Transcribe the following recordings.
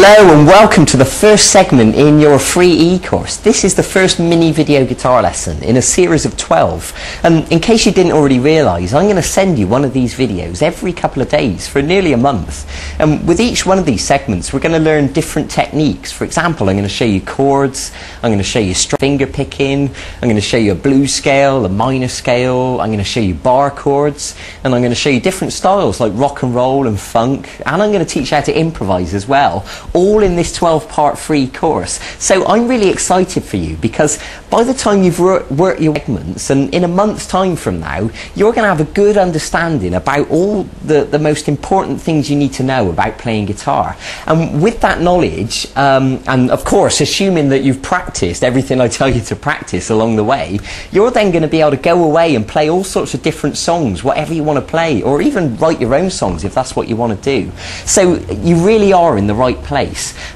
Hello and welcome to the first segment in your free e-course. This is the first mini video guitar lesson in a series of 12. And in case you didn't already realise, I'm going to send you one of these videos every couple of days for nearly a month. And with each one of these segments, we're going to learn different techniques. For example, I'm going to show you chords, I'm going to show you finger picking, I'm going to show you a blues scale, a minor scale, I'm going to show you bar chords, and I'm going to show you different styles like rock and roll and funk, and I'm going to teach you how to improvise as well, all in this 12-part free course. So I'm really excited for you because by the time you've worked your segments, and in a month's time from now, you're going to have a good understanding about all the most important things you need to know about playing guitar. And with that knowledge, and of course assuming that you've practiced everything I tell you to practice along the way, you're then going to be able to go away and play all sorts of different songs, whatever you want to play, or even write your own songs if that's what you want to do. So you really are in the right place.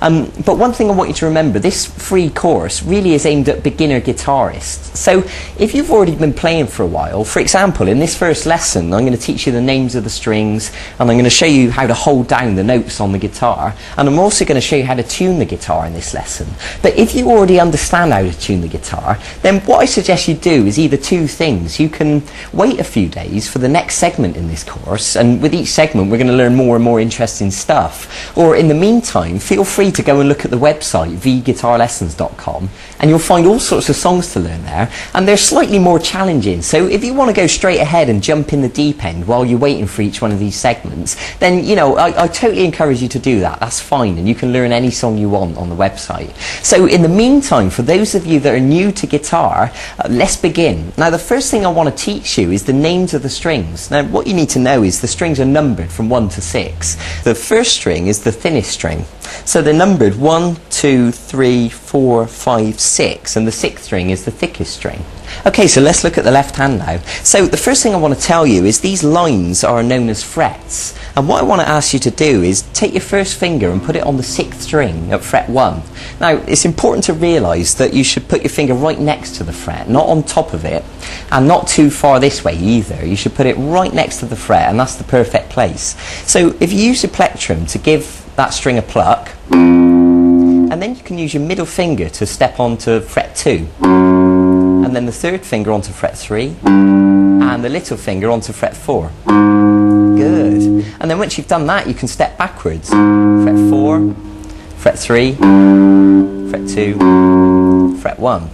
But one thing I want you to remember, this free course really is aimed at beginner guitarists. So if you've already been playing for a while, for example, in this first lesson, I'm going to teach you the names of the strings, and I'm going to show you how to hold down the notes on the guitar, and I'm also going to show you how to tune the guitar in this lesson. But if you already understand how to tune the guitar, then what I suggest you do is either two things. You can wait a few days for the next segment in this course, and with each segment we're going to learn more and more interesting stuff. Or in the meantime, feel free to go and look at the website vguitarlessons.com, and you'll find all sorts of songs to learn there, and they're slightly more challenging. So if you want to go straight ahead and jump in the deep end while you're waiting for each one of these segments, then you know I totally encourage you to do that. That's fine, and you can learn any song you want on the website. So in the meantime, for those of you that are new to guitar, let's begin. Now the first thing I want to teach you is the names of the strings. Now what you need to know is the strings are numbered from 1 to 6. The first string is the thinnest string. So they're numbered 1, 2, 3, 4, 5, 6, and the 6th string is the thickest string. Okay, so let's look at the left hand now. So the first thing I want to tell you is these lines are known as frets. And what I want to ask you to do is take your first finger and put it on the 6th string at fret 1. Now, it's important to realise that you should put your finger right next to the fret, not on top of it, and not too far this way either. You should put it right next to the fret, and that's the perfect place. So if you use your plectrum to give that string a pluck, and then you can use your middle finger to step onto fret 2, and then the third finger onto fret 3, and the little finger onto fret 4. Good. And then once you've done that, you can step backwards. Fret 4, fret 3, fret 2, fret 1.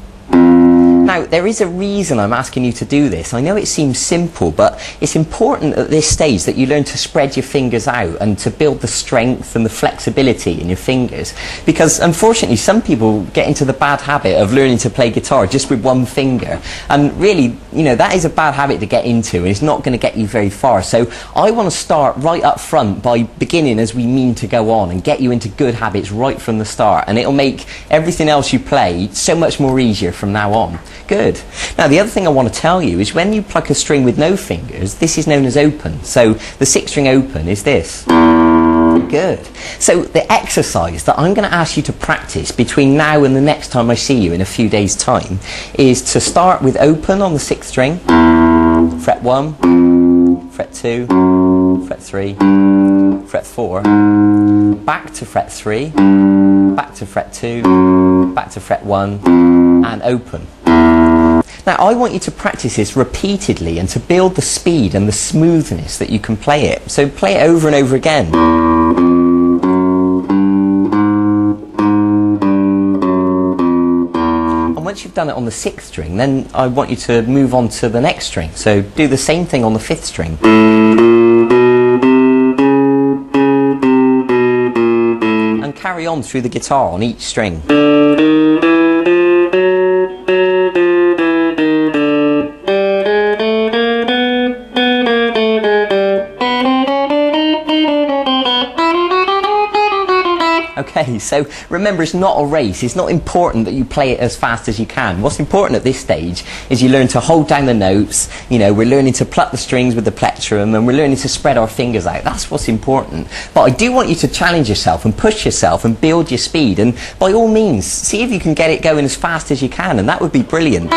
Now, there is a reason I'm asking you to do this. I know it seems simple, but it's important at this stage that you learn to spread your fingers out and to build the strength and the flexibility in your fingers. Because unfortunately, some people get into the bad habit of learning to play guitar just with one finger. And really, you know, that is a bad habit to get into, and it's not going to get you very far. So I want to start right up front by beginning as we mean to go on and get you into good habits right from the start. And it'll make everything else you play so much more easier from now on. Good. Now the other thing I want to tell you is when you pluck a string with no fingers, this is known as open. So the 6th string open is this. Good. So the exercise that I'm going to ask you to practice between now and the next time I see you in a few days' time is to start with open on the 6th string, fret 1, fret 2, fret 3, fret 4, back to fret 3, back to fret 2, back to fret 1, and open. Now I want you to practice this repeatedly and to build the speed and the smoothness that you can play it. So play it over and over again. And once you've done it on the 6th string, then I want you to move on to the next string. So do the same thing on the 5th string. And carry on through the guitar on each string. Okay, so remember, it's not a race. It's not important that you play it as fast as you can. What's important at this stage is you learn to hold down the notes. You know, we're learning to pluck the strings with the plectrum, and we're learning to spread our fingers out. That's what's important. But I do want you to challenge yourself and push yourself and build your speed. And by all means, see if you can get it going as fast as you can, and that would be brilliant.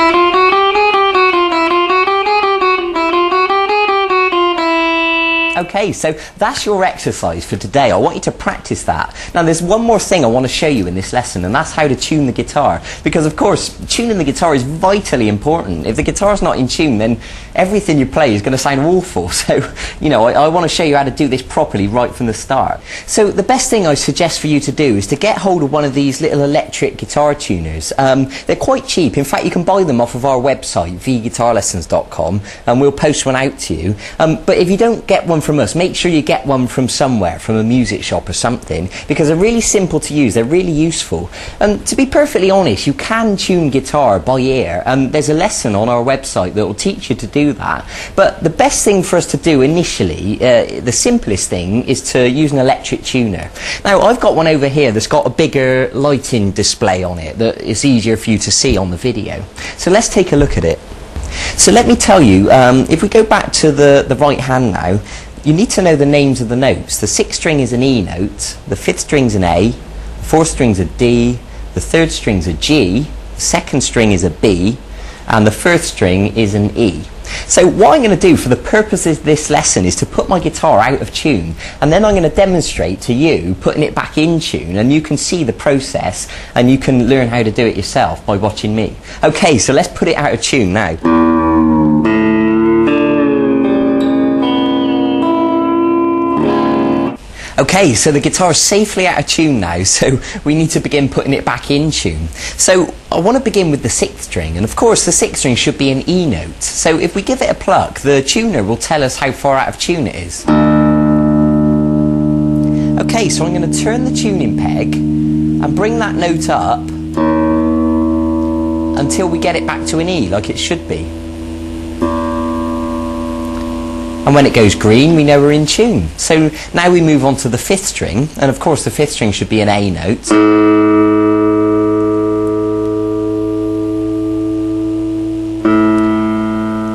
Okay, so that's your exercise for today. I want you to practice that. Now there's one more thing I want to show you in this lesson, and that's how to tune the guitar. Because of course, tuning the guitar is vitally important. If the guitar's not in tune, then everything you play is going to sound awful. So, you know, I want to show you how to do this properly right from the start. So the best thing I suggest for you to do is to get hold of one of these little electric guitar tuners. They're quite cheap. In fact, you can buy them off of our website, vguitarlessons.com, and we'll post one out to you. But if you don't get one from us, make sure you get one from somewhere, from a music shop or something, because they're really simple to use, they're really useful. And to be perfectly honest, you can tune guitar by ear, and there's a lesson on our website that will teach you to do that. But the best thing for us to do initially, the simplest thing, is to use an electric tuner. Now I've got one over here that's got a bigger lighting display on it that is easier for you to see on the video. So let's take a look at it. So let me tell you, if we go back to the right hand now, you need to know the names of the notes. The 6th string is an E note, the 5th string's an A, the 4th string's a D, the 3rd string's a G, the 2nd string is a B, and the 1st string is an E. So what I'm going to do for the purposes of this lesson is to put my guitar out of tune, and then I'm going to demonstrate to you putting it back in tune, and you can see the process and you can learn how to do it yourself by watching me. Okay, so let's put it out of tune now. Okay, so the guitar's safely out of tune now, so we need to begin putting it back in tune. So I want to begin with the 6th string, and of course the 6th string should be an E note. So if we give it a pluck, the tuner will tell us how far out of tune it is. Okay, so I'm going to turn the tuning peg and bring that note up until we get it back to an E, like it should be. And when it goes green, we know we're in tune. So now we move on to the 5th string, and of course the 5th string should be an A note.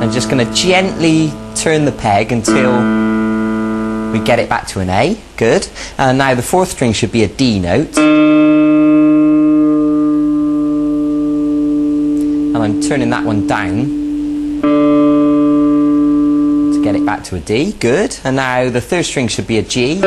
I'm just going to gently turn the peg until we get it back to an A. Good. And now the 4th string should be a D note. And I'm turning that one down. Get it back to a D, good. And now the 3rd string should be a G.